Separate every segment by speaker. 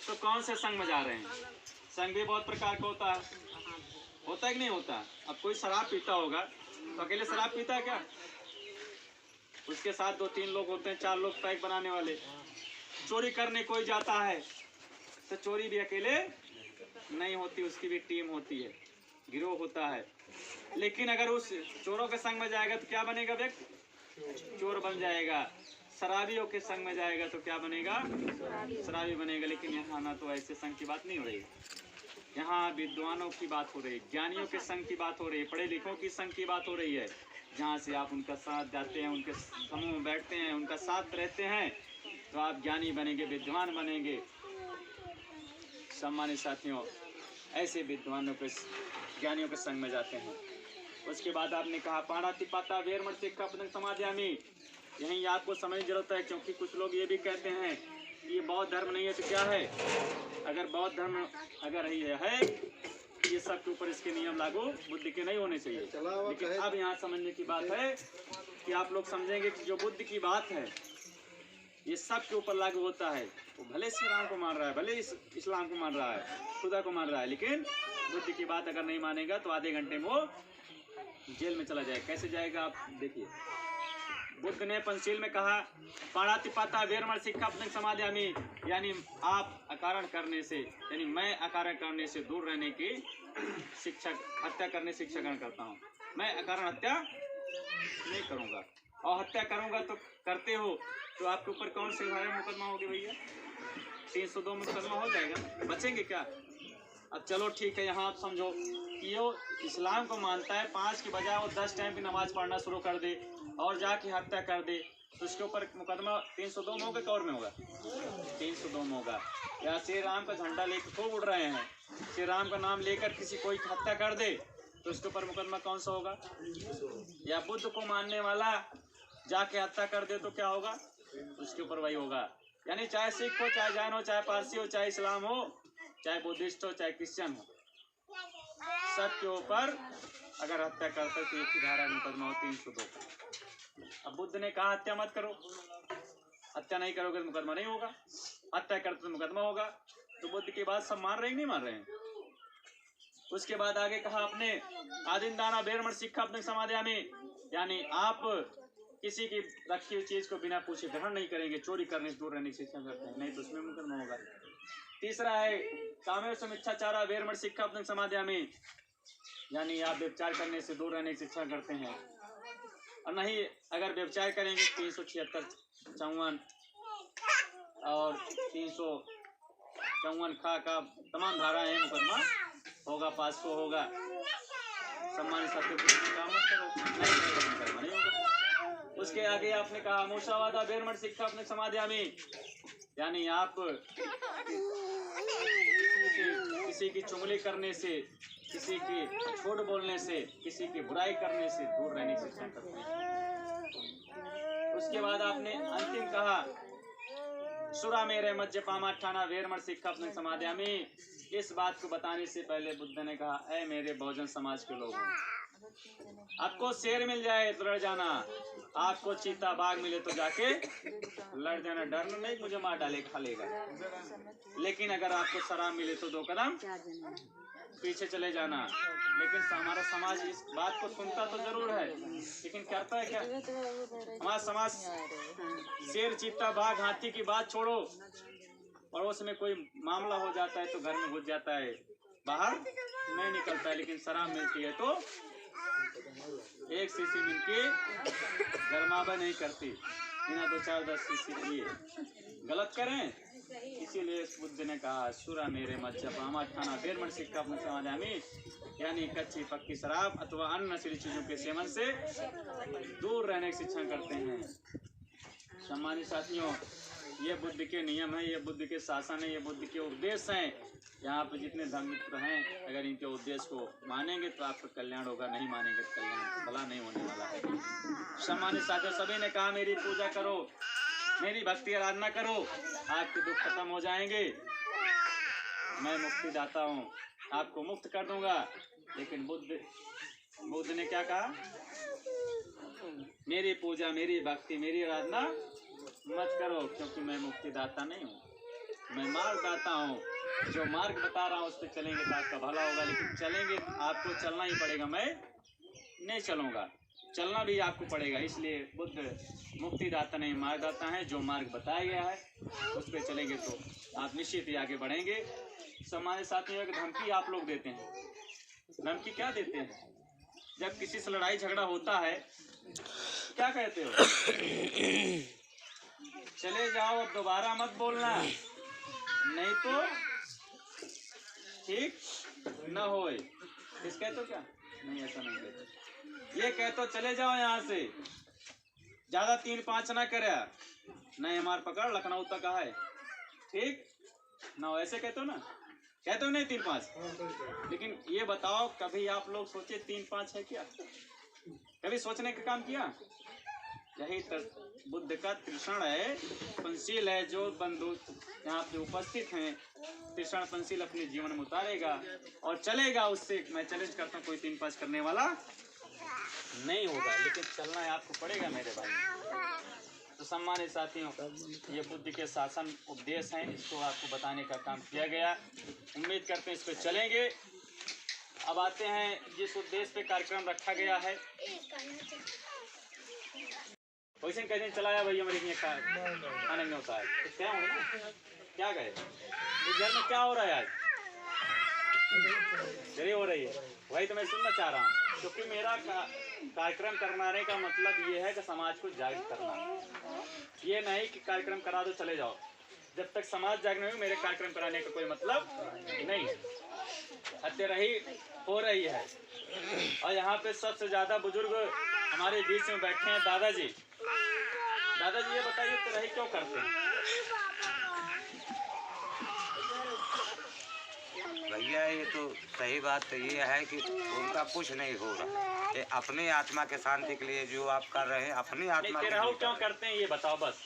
Speaker 1: तो कौन से संग में जा रहे हैं? संग भी बहुत प्रकार का होता है कि नहीं होता? अब कोई शराब पीता होगा तो अकेले शराब पीता है क्या? उसके साथ 2-3 लोग होते हैं, 4 लोग पैक बनाने वाले। चोरी करने कोई जाता है तो चोरी भी अकेले नहीं होती, उसकी भी टीम होती है, गिरोह होता है। लेकिन अगर उस चोरों के संग में जाएगा तो क्या बनेगा व्यक्ति? चोर बन जाएगा। शराबियों के संग में जाएगा तो क्या बनेगा? शराबी बनेगा। लेकिन यहाँ ना तो ऐसे संग की बात नहीं हो रही, यहाँ विद्वानों की बात हो रही है, ज्ञानियों के संग की बात हो रही है, पढ़े लिखों की संग की बात हो रही है। जहाँ से आप उनका साथ जाते हैं, उनके समूह में बैठते हैं, उनका साथ रहते हैं, तो आप ज्ञानी बनेंगे, विद्वान बनेंगे। सम्मानित साथियों, ऐसे विद्वानों के, ज्ञानियों के संग में जाते हैं। उसके बाद आपने कहा पाणातिपाता वेरमण सिक्खा पतंग समाध्यामि। यहीं आपको समझने की जरूरत है, क्योंकि कुछ लोग ये भी कहते हैं कि ये बौद्ध धर्म नहीं है तो क्या है? अगर बौद्ध धर्म अगर है ये सब के ऊपर इसके नियम लागू बुद्ध के नहीं होने चाहिए। लेकिन अब यहाँ समझने की बात है कि आप लोग समझेंगे कि जो बुद्ध की बात है ये सब के ऊपर लागू होता है। वो भले श्री राम को मान रहा है, भले इस्लाम को मान रहा है, खुदा को मान रहा है, लेकिन बुद्ध की बात अगर नहीं मानेगा तो आधे घंटे में वो जेल में चला जाएगा। कैसे जाएगा आप देखिए। बुद्ध ने पंचशील में कहा पाणातिपाता वेरमण सिक्खा पतंग समाध्यामि, यानी आप अकारण करने से, यानी मैं अकारण करने से दूर रहने की शिक्षा, हत्या करने से शिक्षा ग्रहण करता हूँ। मैं अकारण हत्या नहीं करूँगा, और हत्या करूँगा तो करते हो तो आपके ऊपर कौन से धारा मुकदमा होगी भैया? 302 मुकदमा हो जाएगा, बचेंगे क्या? अब चलो ठीक है, यहाँ आप समझो कि वो इस्लाम को मानता है, 5 की बजाय वो 10 टाइम की नमाज पढ़ना शुरू कर दे और जाके हत्या कर दे, तो उसके ऊपर मुकदमा 302 में होगा, कौर में होगा? 302 में होगा। या श्री राम का झंडा लेकर खूब उड़ रहे हैं, श्री राम का नाम लेकर किसी कोई हत्या कर दे तो उसके ऊपर मुकदमा कौन सा होगा? या बुद्ध को मानने वाला जाके हत्या कर दे तो क्या होगा? उसके ऊपर वही होगा। यानी चाहे सिख हो, चाहे जैन हो, चाहे पारसी हो, चाहे इस्लाम हो, चाहे बुद्धिस्ट हो, चाहे क्रिश्चियन हो, सब के ऊपर अगर हत्या करता है तो एक ही धारा मुकदमा हो 302 का। अब बुद्ध ने कहा हत्या मत करो, हत्या नहीं करोगे तो मुकदमा नहीं होगा, हत्या करते तो मुकदमा होगा। तो बुद्ध की बात सब मान रहे हैं कि नहीं मान रहे हैं? उसके बाद आगे कहा आपने आदिंदाना वेरमण सिक्खा पतंग समाध्यामि, यानी आप किसी की रखी हुई चीज को बिना पूछे ग्रहण नहीं करेंगे, चोरी करने से दूर रहने की शिक्षा करते हैं, नहीं तो उसमें मुकदमा होगा। तीसरा है कामेव समिच्छाचारा वेरमण सिक्खा पतंग समाध्यामि, यानी आप व्यभिचार करने से दूर रहने की शिक्षा करते हैं, और नहीं अगर व्यभिचार करेंगे 376, 54 और 354 खा का तमाम धारा है, मुकदमा होगा, 500 होगा। सम्मानित साथियों काम मत करो, नहीं होगा। उसके आगे आपने कहा मूषावादा वेरमण सिक्खा पतंग समाध्यामि, यानी आप किसी की चुगली करने से, किसी की झूठ बोलने से, किसी की बुराई करने से दूर रहने की शिक्षा करते हैं। उसके बाद आपने अंतिम कहा सुरा मेरे मज्जपामाठाना वेरमण सिक्खा पतंग समाध्यामि। इस बात को बताने से पहले बुद्ध ने कहा ऐ मेरे बहुजन समाज के लोगों, आपको शेर मिल जाए तो लड़ जाना, आपको चीता बाघ मिले तो जाके लड़ जाना, डरना नहीं मुझे मार डाले खा लेगा। लेकिन अगर आपको शराब मिले तो 2 कदम पीछे चले जाना। लेकिन हमारा समाज इस बात को सुनता तो जरूर है, लेकिन करता है क्या? हमारा समाज शेर चीता बाघ हाथी की बात छोड़ो, और उसमें कोई मामला हो जाता है तो घर में घुस जाता है, बाहर नहीं निकलता है। लेकिन शराब मिलती है तो एक शीशी मिलके गरमाबा नहीं करती, बिना 2-4-10 शीशी पिए गलत करें। इसीलिए बुद्ध ने कहा सुरा मेरे मज्जपामाठाना वेरमण सिक्खा पतंग समाध्यामि, यानी कच्ची पक्की शराब अथवा अन्य नशीली चीजों के सेवन से दूर रहने की शिक्षा करते हैं। सम्मानित साथियों, ये बुद्ध के नियम है, ये बुद्ध के शासन है, ये बुद्ध के उपदेश हैं। यहाँ पर जितने धर्ममित्र हैं, अगर इनके उपदेश को मानेंगे तो आपका कल्याण होगा, नहीं मानेंगे तो कल्याण भला नहीं होने वाला है। सम्मानित साथियों, सभी ने कहा मेरी पूजा करो, मेरी भक्ति आराधना करो, आपके दुख खत्म हो जाएंगे, मैं मुक्ति दाता हूँ, आपको मुक्त कर दूंगा। लेकिन बुद्ध ने क्या कहा? मेरी पूजा, मेरी भक्ति, मेरी आराधना मत करो, क्योंकि मैं मुक्तिदाता नहीं हूँ। मैं मार्गदाता हूँ, जो मार्ग बता रहा हूँ उस पर चलेंगे तो आपका भला होगा, लेकिन चलेंगे आपको चलना ही पड़ेगा, मैं नहीं चलूँगा, चलना भी आपको पड़ेगा। इसलिए बुद्ध मुक्तिदाता नहीं मार्गदाता है, जो मार्ग बताया गया है उस पर चलेंगे तो आप निश्चित ही आगे बढ़ेंगे। सामान्य साथियों की धमकी आप लोग देते हैं, धमकी क्या देते हैं? जब किसी से लड़ाई झगड़ा होता है क्या कहते हो? चले जाओ, अब दोबारा मत बोलना, नहीं तो ठीक न होए। किस कहते हो? क्या नहीं, ऐसा नहीं कहते, ये कहते हो चले जाओ यहाँ से, ज्यादा 3-5 ना करे, नहीं हमार पकड़ लखनऊ तक है, ठीक ना, ऐसे कहते हो ना, कहते हो नहीं 3-5। लेकिन ये बताओ कभी आप लोग सोचे 3-5 है क्या? कभी सोचने का काम किया? यही बुद्ध का तृषण है, पंचशील है, जो बंधु यहाँ पे उपस्थित हैं, तृषण पंचशील अपने जीवन में उतारेगा और चलेगा, उससे मैं चैलेंज करता हूँ कोई 3-5 करने वाला नहीं होगा, लेकिन चलना है आपको पड़ेगा मेरे भाई। तो सम्मानित साथियों, ये बुद्ध के शासन उपदेश हैं, इसको आपको बताने का काम किया गया, उम्मीद करते हैं इस पर चलेंगे। अब आते हैं जिस उद्देश्य पे कार्यक्रम रखा गया है, वैसे कहीं दिन चलाया भैया मेरे खाने में होता है तो क्या हो ना, क्या कहे इस घर में क्या हो रहा है आज? देरी हो रही है, वही तो मैं सुनना चाह रहा हूँ, क्योंकि मेरा कार्यक्रम करवाने का मतलब ये है कि समाज को जागृत करना, ये नहीं कि कार्यक्रम करा दो चले जाओ। जब तक समाज जागृत नहीं हो मेरे कार्यक्रम कराने का कोई मतलब नहीं है। हत्यारही हो रही है और यहाँ पे सबसे ज्यादा बुजुर्ग हमारे बीच में बैठे हैं दादाजी। दादाजी ये बताइए हत्यारही क्यों करते हैं?
Speaker 2: भैया ये तो सही बात तो ये है कि उनका कुछ नहीं हो रहा, ये अपनी आत्मा के शांति के लिए जो आप कर रहे हैं, अपनी आत्मा के लिए
Speaker 1: क्यों करते हैं ये बताओ बस।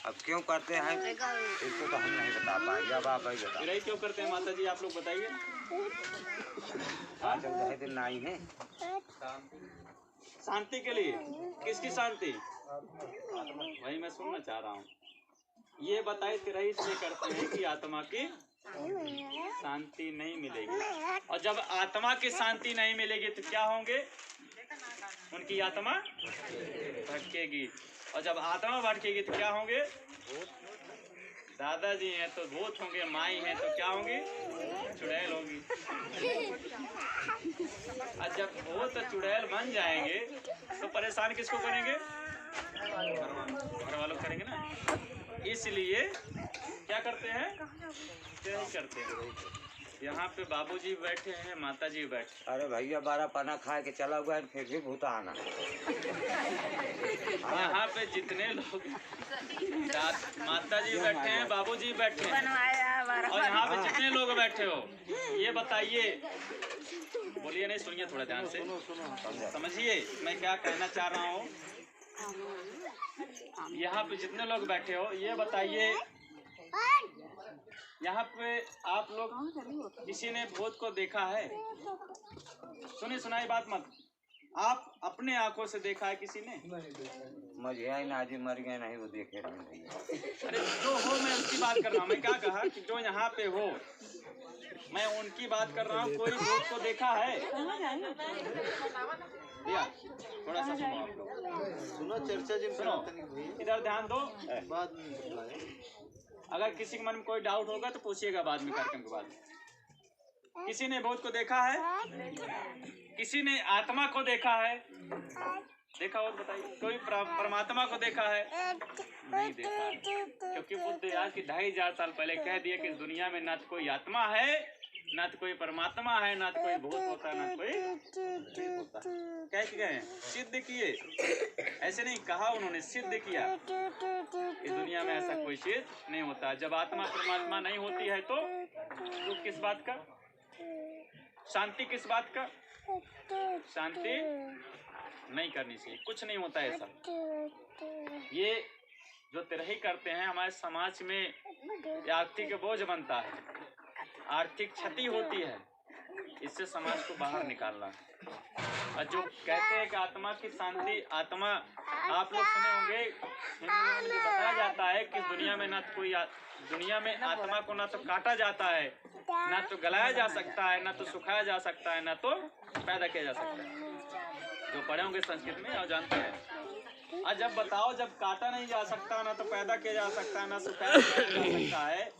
Speaker 2: अब क्यों करते हैं इसको तो हम नहीं बता पाएंगे, अब आप ही बताइए
Speaker 1: क्यों करते हैं माता जी, आप लोग बताइए।
Speaker 2: आज रहे दिन नाई है
Speaker 1: शांति के लिए। किसकी शांति? वही मैं सुनना चाह रहा हूँ, ये बताइए तिरही इसलिए करते हैं कि आत्मा की शांति नहीं मिलेगी, और जब आत्मा की शांति नहीं मिलेगी तो क्या होंगे? उनकी आत्मा भटकेगी, और जब आत्मा भटकेगी तो क्या होंगे? दादाजी हैं तो भूत होंगे, माई हैं तो क्या होंगी? चुड़ैल होगी। और जब भूत चुड़ैल बन जाएंगे तो परेशान किसको करेंगे? घर वालों करेंगे ना। इसलिए क्या करते हैं? क्या ही करते हैं। यहाँ पे बाबूजी बैठे हैं, माताजी बैठे।
Speaker 2: अरे भैया 12 पाना खा के चला हुआ है, फिर भी भूत आना।
Speaker 1: यहाँ पे जितने लोग माताजी बैठे हैं, बाबूजी बैठे हैं, और यहाँ पे जितने लोग बैठे हो, ये बताइए, बोलिए नहीं, सुनिए थोड़ा ध्यान से, समझिए मैं क्या कहना चाह रहा हूँ। यहाँ पे जितने लोग बैठे हो, ये बताइए, यहाँ पे आप लोग किसी ने भूत को देखा है? सुनी सुनाई बात मत, आप अपने आंखों से देखा है किसी ने?
Speaker 2: मुझे नाजी मर गए नहीं, वो देखे नहीं।
Speaker 1: अरे जो हो, मैं उसकी बात कर रहा हूँ। मैं क्या कहा कि जो यहाँ पे हो, मैं उनकी बात कर रहा हूँ। कोई भूत को देखा है? भैया थोड़ा सा सुनो, आप लोग
Speaker 3: सुनो, चर्चा जिन
Speaker 1: सुनो, इधर ध्यान दो।
Speaker 3: बाद में
Speaker 1: अगर किसी के मन में कोई डाउट होगा तो पूछिएगा बाद में, कार्यक्रम के बाद। किसी ने भूत को देखा है? किसी ने आत्मा को देखा है? देखा और बताइए। कोई परमात्मा को देखा है? नहीं देखा है, क्योंकि बुद्ध आज की 2500 साल पहले कह दिया कि इस दुनिया में ना तो कोई आत्मा है, ना तो कोई परमात्मा है, ना तो कोई भूत होता है, ना तो कोई होता। कह के गए, सिद्ध किए, ऐसे नहीं कहा उन्होंने, सिद्ध किया। इस दुनिया में ऐसा कोई चीज नहीं होता। जब आत्मा परमात्मा नहीं होती है तो दुख किस बात का? शांति किस बात का? शांति नहीं करनी चाहिए, कुछ नहीं होता ऐसा। ये जो तिरही करते हैं, हमारे समाज में आर्थिक बोझ बनता है, आर्थिक क्षति होती है, इससे समाज को बाहर निकालना। और जो कहते हैं कि आत्मा की शांति, आत्मा आप लोग सुने होंगे हिंदुओं में बताया जाता है कि दुनिया में आत्मा को ना तो काटा जाता है, ना तो गलाया जा सकता है, ना तो सुखाया जा सकता है, ना तो पैदा किया जा सकता है। जो पढ़े होंगे संस्कृत में और जानते हैं। और जब बताओ, जब काटा नहीं जा सकता, ना तो पैदा किया जा सकता, ना सुखाया जा सकता है,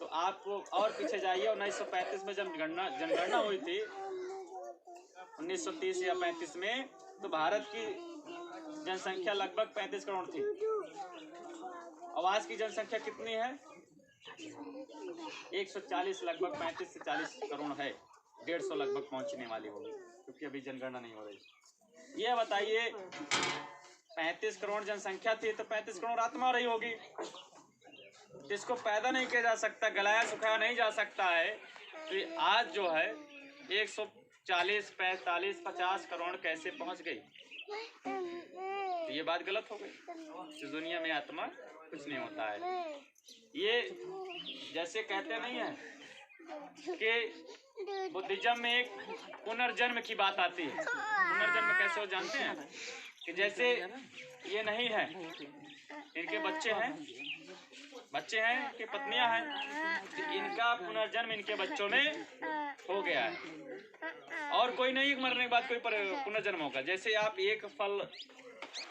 Speaker 1: तो आपको और पीछे जाइए। 1935 में जब जनगणना हुई थी 1930 या 35 में, तो भारत की जनसंख्या लगभग 35 करोड़ थी। अब आज की जनसंख्या कितनी है? 140, लगभग 35 से 40 करोड़ है। 150 लगभग पहुंचने वाली होगी, क्योंकि अभी जनगणना नहीं हो रही। ये बताइए, 35 करोड़ जनसंख्या थी तो 35 करोड़ आत्मा रही होगी, जिसको पैदा नहीं किया जा सकता, गलाया सुखाया नहीं जा सकता है। तो ये आज जो है 140, 45, 50 करोड़ कैसे पहुंच गई? तो ये बात गलत हो गई। तो दुनिया में आत्मा कुछ नहीं होता है। ये जैसे कहते नहीं है कि बुद्धिज्म में एक पुनर्जन्म की बात आती है। पुनर्जन्म कैसे हो जानते हैं? कि जैसे ये नहीं है, इनके बच्चे हैं कि पत्नियां हैं, तो इनका पुनर्जन्म इनके बच्चों में हो गया है। और कोई नहीं, मरने के बाद कोई पुनर्जन्म होगा। जैसे आप एक फल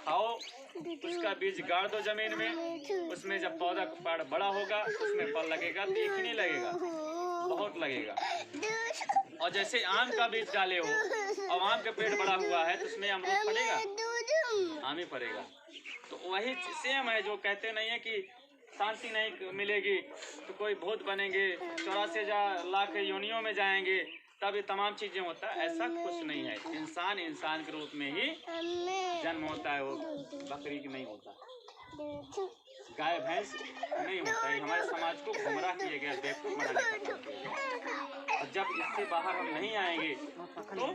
Speaker 1: खाओ, उसका बीज गाड़ दो जमीन में, उसमें जब पौधा बड़ा होगा उसमें फल लगेगा, तो एक ही नहीं लगेगा, बहुत लगेगा। और जैसे आम का बीज डाले हो और आम का पेड़ बड़ा हुआ है, तो उसमें अमरूद फलेगा, आम ही फलेगा। तो वही सेम है। जो कहते नहीं है कि शांति नहीं मिलेगी तो कोई भूत बनेंगे, 84 लाख योनियों में जाएंगे, तब ये तमाम चीजें होता है, ऐसा कुछ नहीं है। इंसान के रूप में ही जन्म होता है, वो बकरी की नहीं होता, गाय भैंस नहीं होता है। हमारे समाज को गुमराह किया गया, बेवकूफ बनाने का। और जब इससे बाहर हम नहीं आएंगे तो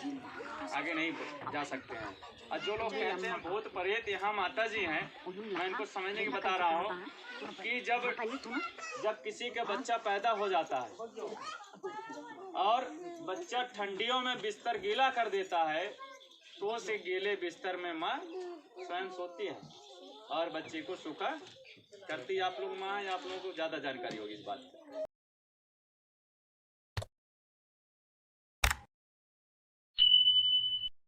Speaker 1: आगे नहीं जा सकते हैं। और जो लोग कहते हैं भूत प्रेत, यहाँ माता जी हैं, मैं इनको समझने की बता रहा हूँ कि जब किसी का बच्चा पैदा हो जाता है और बच्चा ठंडियों में बिस्तर गीला कर देता है, तो उसे गीले बिस्तर में माँ स्वयं सोती है और बच्चे को सूखा करती है। आप लोग माँ, या आप लोगों को ज़्यादा जानकारी होगी इस बात की।